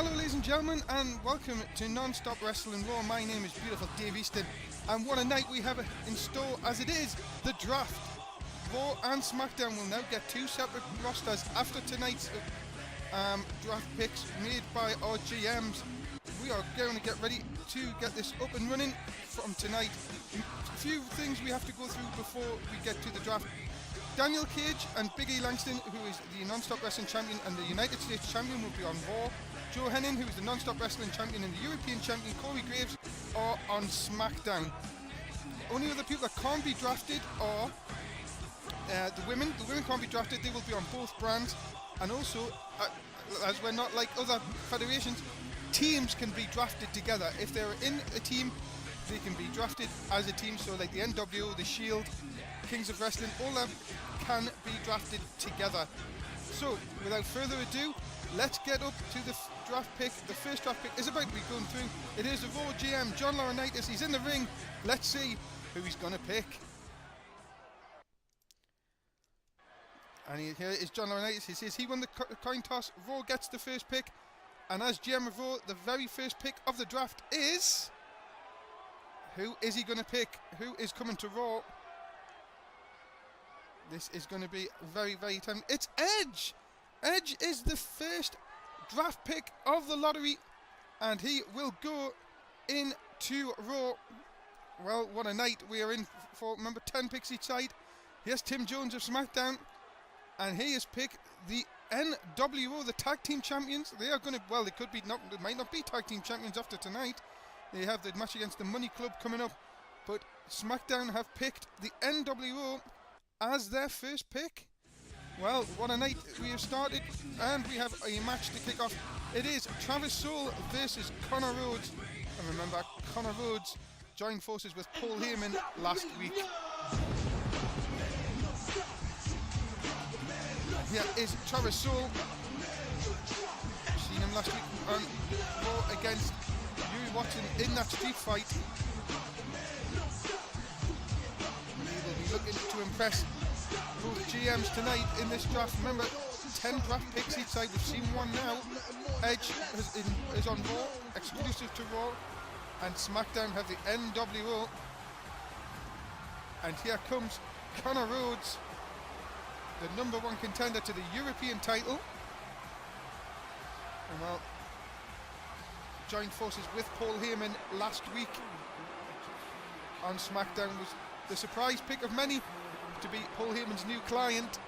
Hello ladies and gentlemen, and welcome to Non-Stop Wrestling Raw. My name is beautiful Dave Easton, and what a night we have in store as it is the draft. Raw and Smackdown will now get two separate rosters after tonight's draft picks made by our GMs. We are going to get ready to get this up and running from tonight. A few things we have to go through before we get to the draft. Daniel Cage and Big E Langston, who is the Non-Stop Wrestling Champion and the United States Champion, will be on Raw. Joe Hennin, who is the Non-Stop Wrestling Champion and the European Champion, Corey Graves, are on SmackDown. Only other people that can't be drafted are the women. The women can't be drafted, they will be on both brands. And also, as we're not like other federations, teams can be drafted together. If they're in a team, they can be drafted as a team. So like the NWO, the Shield, Kings of Wrestling, all them can be drafted together. So, without further ado, let's get up to the draft pick. The first draft pick is about to be going through. It is the Raw GM, John Laurinaitis. He's in the ring. Let's see who he's going to pick. And here is John Laurinaitis. He says he won the coin toss. Raw gets the first pick. And as GM of Raw, the very first pick of the draft is... Who is he going to pick? Who is coming to Raw? This is going to be very, very tempting. It's Edge! Edge is the first draft pick of the lottery, and he will go into Raw. Well, what a night we are in for. Remember, 10 picks each side. Here's Tim Jones of SmackDown, and he has picked the NWO, the Tag Team Champions. They are going to, well, they could be, not, they might not be Tag Team Champions after tonight. They have the match against the Money Club coming up, but SmackDown have picked the NWO as their first pick. Well, what a night we have started, and we have a match to kick off. It is Travis Soule versus Connor Rhodes. And remember, Connor Rhodes joined forces with Paul Heyman last week. Here is Travis Soule. Seen him last week on Raw against Yuri Watson in that street fight. He will be looking to impress both GMs tonight in this draft. Remember, 10 draft picks each side. We've seen one now. Edge is on Raw, exclusive to Raw, and SmackDown have the NWO. And here comes Connor Rhodes, the #1 contender to the European title. And well, joined forces with Paul Heyman last week on SmackDown. Was the surprise pick of many to be Paul Heyman's new client.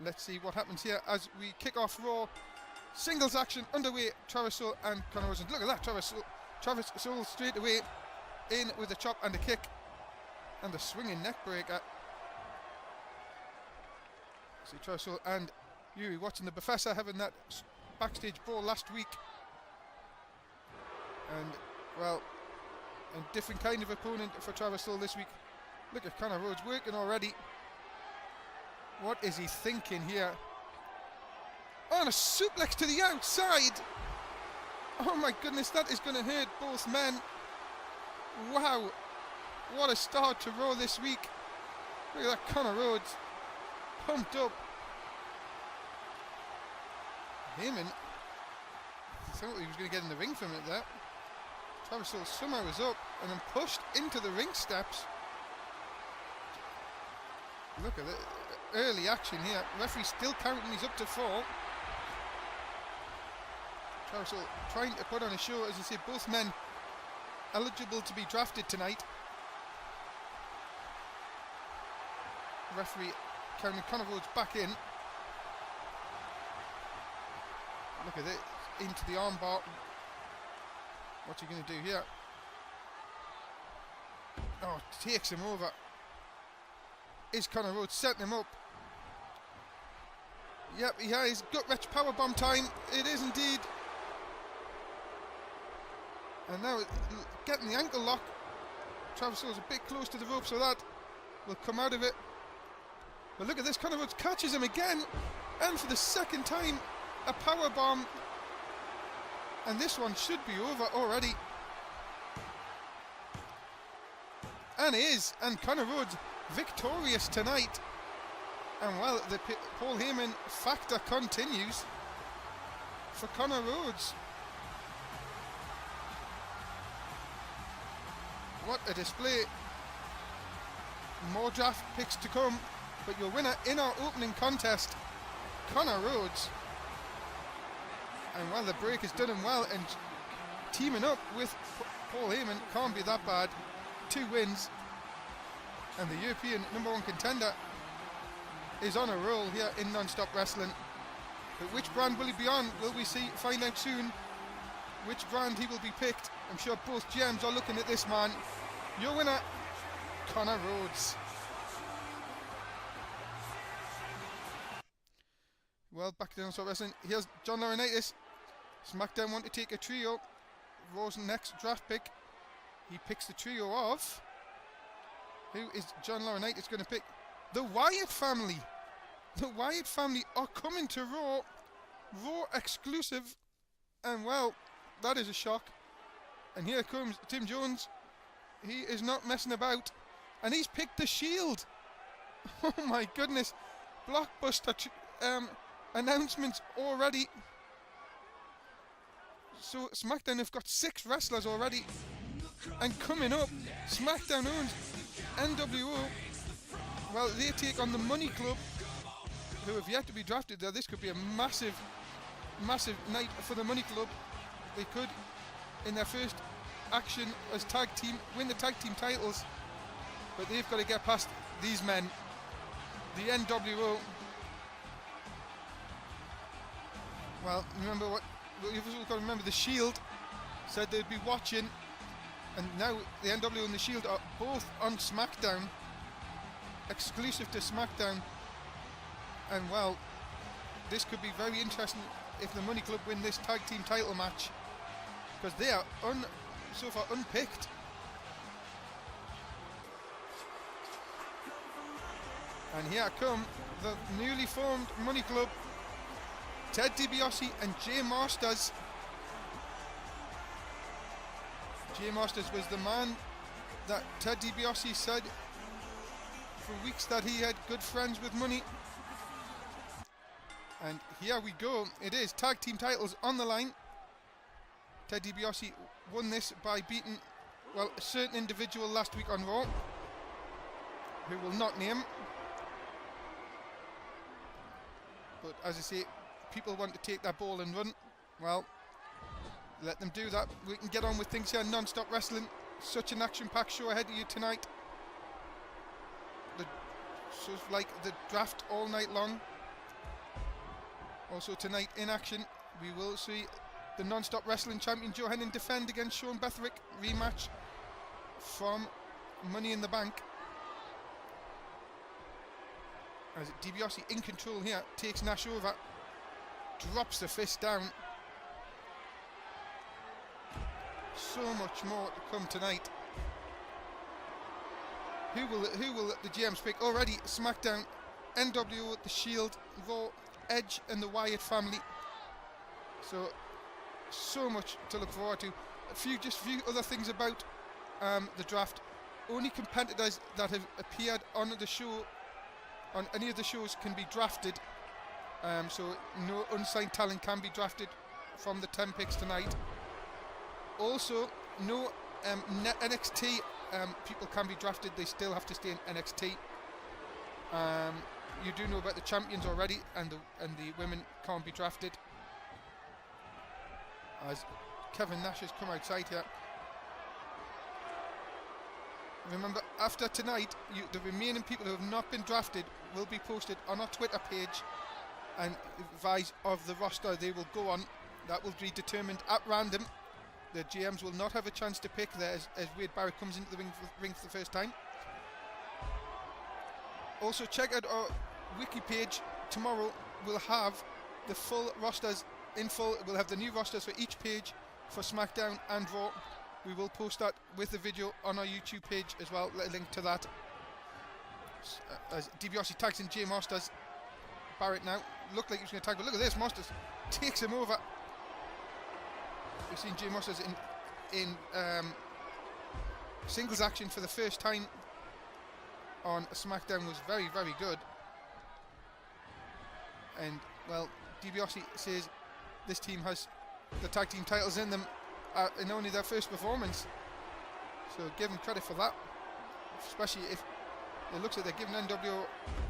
Let's see what happens here as we kick off Raw. Singles action underway. Travis Soule and Connor Rhodes. Look at that, Travis Soule straight away in with a chop and a kick and a swinging neck breaker. See Travis Soule and Yuri Watson, the Professor, having that backstage brawl last week. And well, a different kind of opponent for Travis Soule this week. Look at Connor Rhodes working already. What is he thinking here? Oh, and a suplex to the outside. Oh my goodness, that is going to hurt both men. Wow, what a start to Raw this week. Look at that, Connor Rhodes pumped up. Heyman, I thought he was going to get in the ring from it there. Travis Soule somehow was up and then pushed into the ring steps. Look at it, early action here. Referee still counting, he's up to 4. Travis Soule trying to put on a show. As you see, both men eligible to be drafted tonight. Referee counting Connor Rhodes back in. Look at it, into the armbar. What's he going to do here? Oh, takes him over. Is Connor Rhodes setting him up? Yep, yeah, he's gut wrench powerbomb time. It is indeed. And now getting the ankle lock. Travis Soule's a bit close to the rope, so that will come out of it. But look at this, Connor Rhodes catches him again, and for the second time, a powerbomb. And this one should be over already. And it is, and Connor Rhodes victorious tonight. And well, the Paul Heyman factor continues. for Connor Rhodes. What a display. More draft picks to come, but your winner in our opening contest, Connor Rhodes. And well, the break has done him well, and teaming up with Paul Heyman can't be that bad. 2 wins, and the European #1 contender is on a roll here in non-stop wrestling. But which brand will he be on? Will we find out soon which brand he will be picked. I'm sure both GMs are looking at this man. Your winner, Connor Rhodes. Well, back to non-stop wrestling. Here's John Laurinaitis. SmackDown want to take a trio. Raw's next draft pick. He picks the trio of... Who is John Laurinaitis going to pick? The Wyatt family. The Wyatt family are coming to Raw. Raw exclusive. And well, that is a shock. And here comes Tim Jones. He is not messing about. And he's picked the Shield. Oh my goodness. Blockbuster announcements already. So SmackDown have got 6 wrestlers already. And coming up, SmackDown owns NWO. Well, they take on the Money Club, who have yet to be drafted there. This could be a massive, massive night for the Money Club. They could, in their first action as tag team, win the tag team titles. But they've got to get past these men, the NWO. Well, remember what? You've also got to remember the Shield said they'd be watching, and now the NWO and the Shield are both on SmackDown, exclusive to SmackDown. And well, this could be very interesting if the Money Club win this tag team title match, because they are so far unpicked. And here come the newly formed Money Club, Ted DiBiase and Jay Masters. Jay Masters was the man that Ted DiBiase said for weeks that he had good friends with money. And here we go. It is tag team titles on the line. Ted DiBiase won this by beating, well, a certain individual last week on Raw, who will not name. But as I say, people want to take that ball and run. Well, let them do that. We can get on with things here. Non-stop wrestling. Such an action-packed show ahead of you tonight. So like the draft all night long. Also tonight in action, we will see the non-stop wrestling champion Joe Hennon defend against Sean Bethrick. Rematch from Money in the Bank. As DiBiase in control here, takes Nash over, drops the fist down. So much more to come tonight. Who will the GMs pick? Already SmackDown, NWO, the Shield, Raw, Edge and the Wyatt family. So much to look forward to. A few other things about the draft. Only competitors that have appeared on the show, on any of the shows, can be drafted. So no unsigned talent can be drafted from the 10 picks tonight. Also, no NXT people can be drafted. They still have to stay in NXT. You do know about the champions already, and the women can't be drafted. As Kevin Nash has come outside here. Remember, after tonight, the remaining people who have not been drafted will be posted on our Twitter page, and advise of the roster they will go on. That will be determined at random. The GMs will not have a chance to pick there as Wade Barrett comes into the ring for the first time. Also, check out our wiki page. Tomorrow we'll have the full rosters in full. We'll have the new rosters for each page for SmackDown and Raw. We will post that with the video on our YouTube page as well. A link to that. As DiBiase tags in Jay Masters. Barrett now looked like he was going to tag, but look at this. Masters takes him over. We've seen Jay Masters in singles action for the first time on SmackDown. Was very, very good. And well, DiBiase says this team has the tag team titles in them in only their first performance. So give them credit for that, especially if it looks like they're giving NWO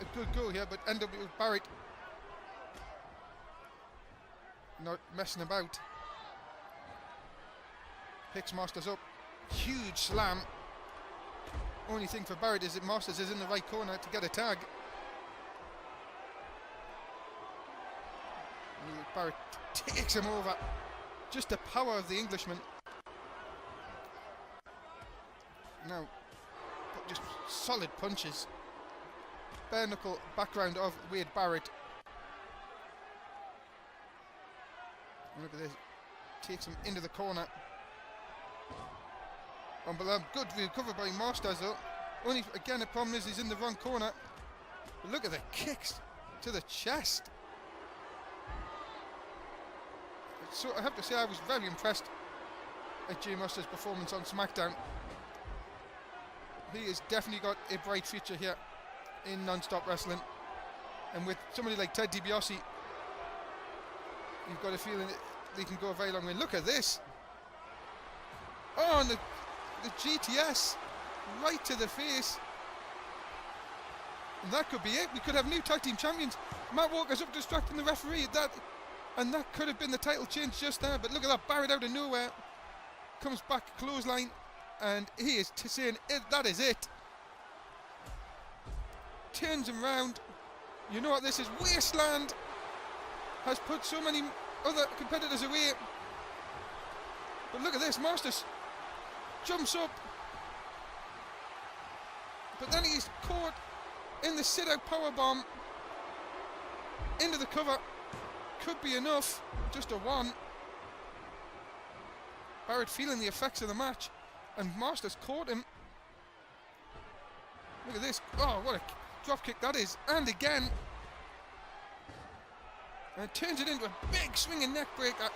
a good go here, but NWO Barrett not messing about. Picks Masters up. Huge slam. Only thing for Barrett is that Masters is in the right corner to get a tag. Barrett takes him over. Just the power of the Englishman. Now, just solid punches. Bare knuckle background of Wade Barrett. Look at this. Takes him into the corner. But good recovery by Masters though. Only again the problem is he's in the wrong corner. But look at the kicks to the chest. So I have to say I was very impressed at Jay Masters' performance on SmackDown. He has definitely got a bright future here in non-stop wrestling. And with somebody like Ted DiBiase, you've got a feeling that they can go a very long way. Look at this. Oh, and the GTS right to the face. And that could be it. We could have new tag team champions. Matt Walker's up distracting the referee. And that could have been the title change just there. But look at that, Barrett out of nowhere. Comes back, clothesline. And he is saying, that is it. Turns him round. You know what this is? Wasteland has put so many other competitors away. But look at this, Masters jumps up. But then he's caught in the sit-out powerbomb. Into the cover. Could be enough. Just a one. Barrett feeling the effects of the match. And Masters caught him. Look at this. Oh, what a drop kick that is. And again. And turns it into a big swinging neck breaker.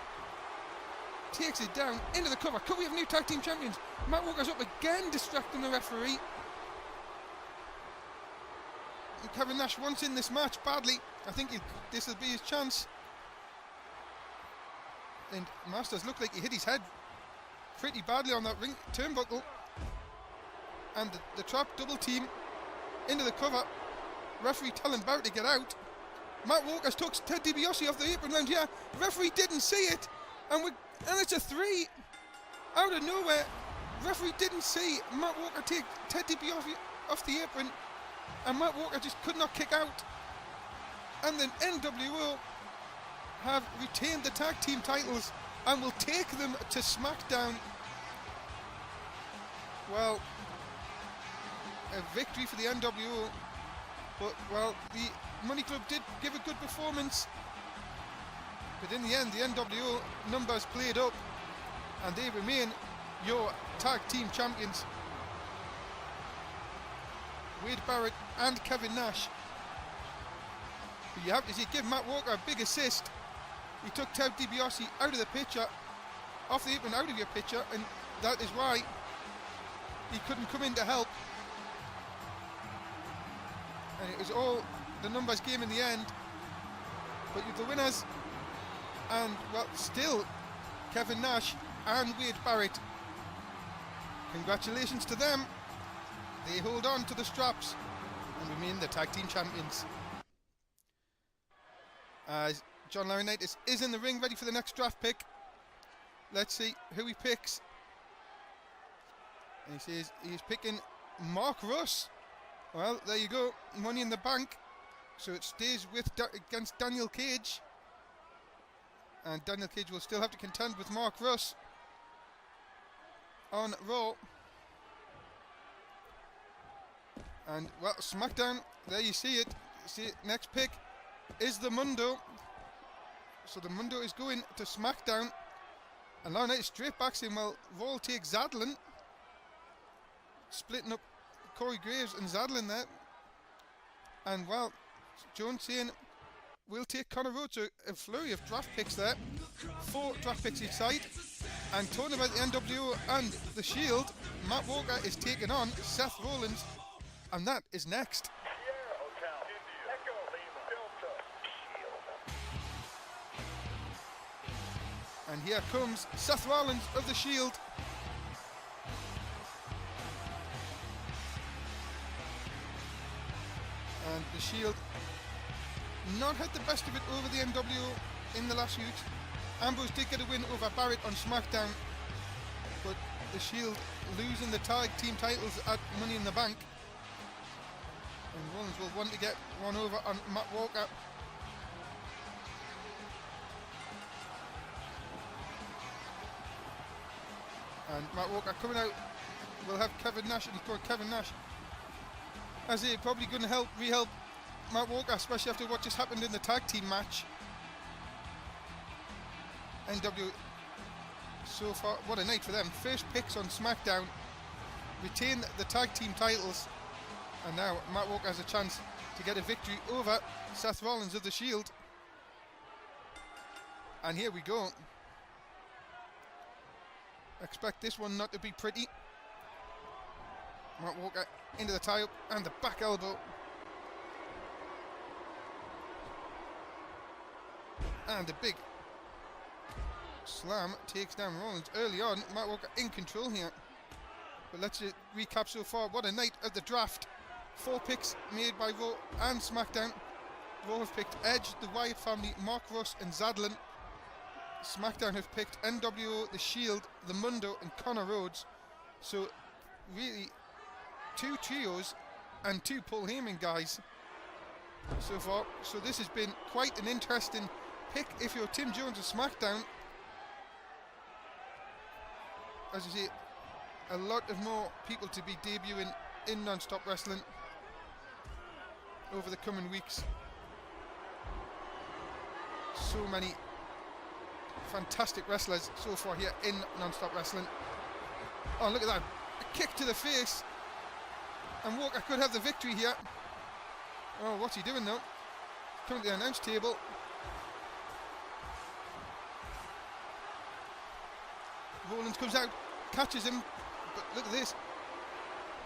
Takes it down into the cover. Could we have new tag team champions? Matt Walker's up again, distracting the referee. And Kevin Nash wants in this match badly. I think this will be his chance. And Masters looked like he hit his head pretty badly on that ring turnbuckle. And the trap double team into the cover. Referee telling Barrett to get out. Matt Walker took Ted DiBiase off the apron round here. The referee didn't see it. And it's a 3. Out of nowhere. Referee didn't see Matt Walker take Ted DiBiase off the apron. And Matt Walker just could not kick out. And then NWO have retained the tag team titles and will take them to SmackDown. Well, a victory for the NWO. But, well, the Money Club did give a good performance. But in the end, the NWO numbers played up. And they remain your tag team champions. Wade Barrett and Kevin Nash. But you have to see, give Matt Walker a big assist. He took Ted DiBiase out of the picture, off the apron, out of your picture, and that is why he couldn't come in to help. And it was all the numbers game in the end. But you're the winners, and well, still Kevin Nash and Wade Barrett. Congratulations to them. They hold on to the straps and remain the tag team champions. As John Laurinaitis is in the ring, ready for the next draft pick. Let's see who he picks. And he says he's picking Mark Russ. Well, there you go. Money in the bank. So it stays with against Daniel Cage. And Daniel Cage will still have to contend with Mark Russ on Raw. And, well, SmackDown, there you see it. See it, next pick is the Mundo. So the Mundo is going to SmackDown. And Laurinaitis straight back saying, well, Raw will take Zadlin. Splitting up Corey Graves and Zadlin there. And, well, Jones saying, we'll take Connor Rhodes. So a flurry of draft picks there. 4 draft picks each side. And talking about the NWO and the Shield, Matt Walker is taking on Seth Rollins. And that is next. And here comes Seth Rollins of the Shield. And the Shield not had the best of it over the NWO in the last few weeks. Ambrose did get a win over Barrett on SmackDown, but the Shield losing the tag team titles at Money in the Bank. And Rollins will want to get one over on Matt Walker. And Matt Walker coming out will have Kevin Nash, and he's got Kevin Nash as he probably going to re-help Matt Walker, especially after what just happened in the tag team match. NW so far, what a night for them. First picks on SmackDown, retain the tag team titles, and now Matt Walker has a chance to get a victory over Seth Rollins of the Shield. And here we go. Expect this one not to be pretty. Matt Walker into the tie-up and the back elbow. And the big slam takes down Rollins early on. Matt Walker in control here. But let's recap so far. What a night of the draft. 4 picks made by Raw and SmackDown. Raw have picked Edge, the Wyatt family, Mark Russ and Zadlin. SmackDown have picked NWO, The Shield, The Mundo and Connor Rhodes. So really 2 trios and 2 Paul Heyman guys so far. So this has been quite an interesting pick if you're Tim Jones of SmackDown. As you see, a lot of more people to be debuting in non-stop wrestling over the coming weeks. So many fantastic wrestlers so far here in non-stop wrestling. Oh, look at that, a kick to the face, and Walker could have the victory here. Oh, what's he doing though? Coming to the announce table. Rollins comes out, catches him, but look at this.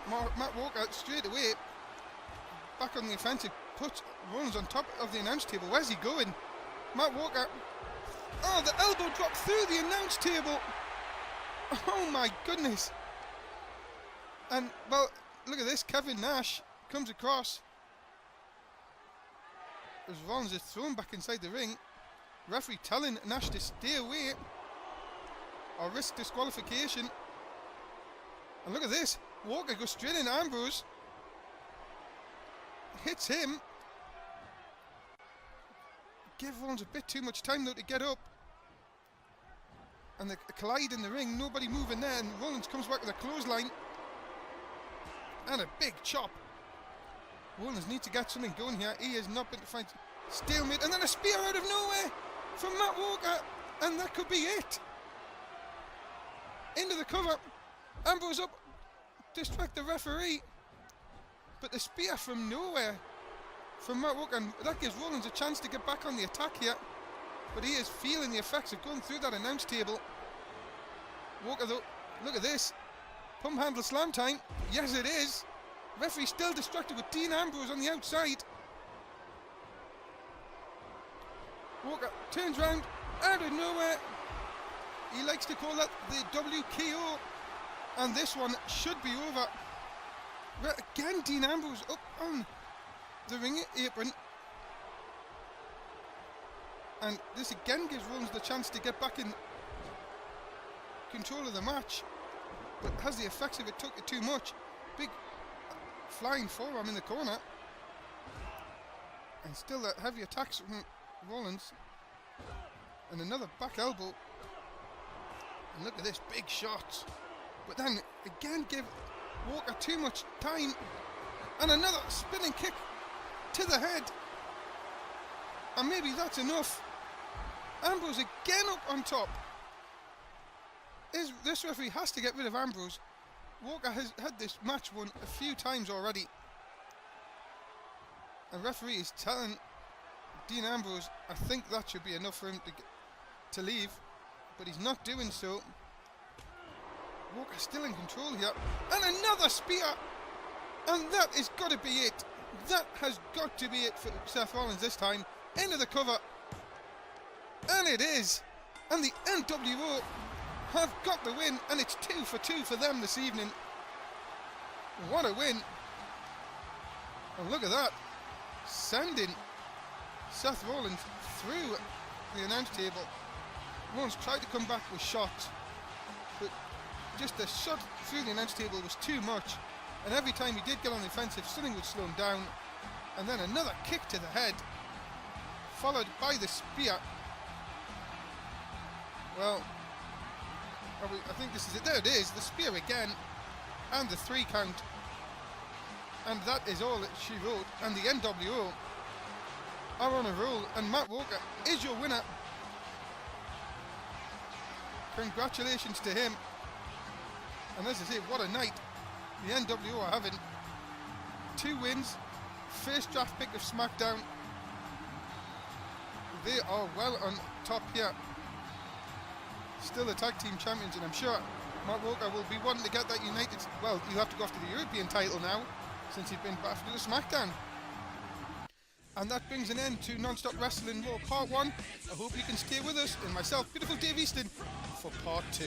Matt Walker straight away back on the offensive, puts Rollins on top of the announce table. Where's he going? Matt Walker. Oh, the elbow drop through the announce table. Oh my goodness. And well, look at this. Kevin Nash comes across as Rollins is thrown back inside the ring. Referee telling Nash to stay away or risk disqualification. And look at this. Walker goes straight in Ambrose. Hits him. Give Rollins a bit too much time though to get up. And they collide in the ring. Nobody moving there. And Rollins comes back with a clothesline. And a big chop. Rollins needs to get something going here. He has not been to find stalemate. And then a spear out of nowhere from Matt Walker. And that could be it. Into the cover. Ambrose up. Distract the referee. But the spear from nowhere from Matt Walker. And that gives Rollins a chance to get back on the attack here. But he is feeling the effects of going through that announce table. Walker though, look at this. Pump handle slam time. Yes it is. Referee still distracted with Dean Ambrose on the outside. Walker turns round out of nowhere. He likes to call that the WKO. And this one should be over. Again, Dean Ambrose up on the ring apron. And this again gives Rollins the chance to get back in control of the match. But has the effects of it took it too much. Big flying forearm in the corner. And still that heavy attacks from Rollins. And another back elbow. And look at this, big shot. But then again give Walker too much time. And another spinning kick to the head. And maybe that's enough. Ambrose again up on top. This referee has to get rid of Ambrose. Walker has had this match won a few times already. And referee is telling Dean Ambrose, I think that should be enough for him to leave. But he's not doing so. Walker still in control here. And another spear. And that is got to be it. That has got to be it for Seth Rollins this time. Into the cover. And it is. And the NWO have got the win, and it's 2 for 2 for them this evening. What a win. And look at that. Sending Seth Rollins through the announce table. Rollins tried to come back with shots, but just a shot through the announce table was too much. And every time he did get on the offensive, something would slow him down. And then another kick to the head, followed by the spear. Well, I think this is it. There it is, the spear again, and the 3 count. And that is all that she wrote. And the NWO are on a roll, and Matt Walker is your winner. Congratulations to him. And as I say, what a night the NWO are having. 2 wins, first draft pick of SmackDown. They are well on top here. Still the tag team champions, and I'm sure Matt Walker will be wanting to get that United. Well, he'll have to go after the European title now, since he's been back to the SmackDown. And that brings an end to Non-Stop Wrestling Raw Part 1. I hope you can stay with us, and myself, beautiful Dave Easton, for Part 2.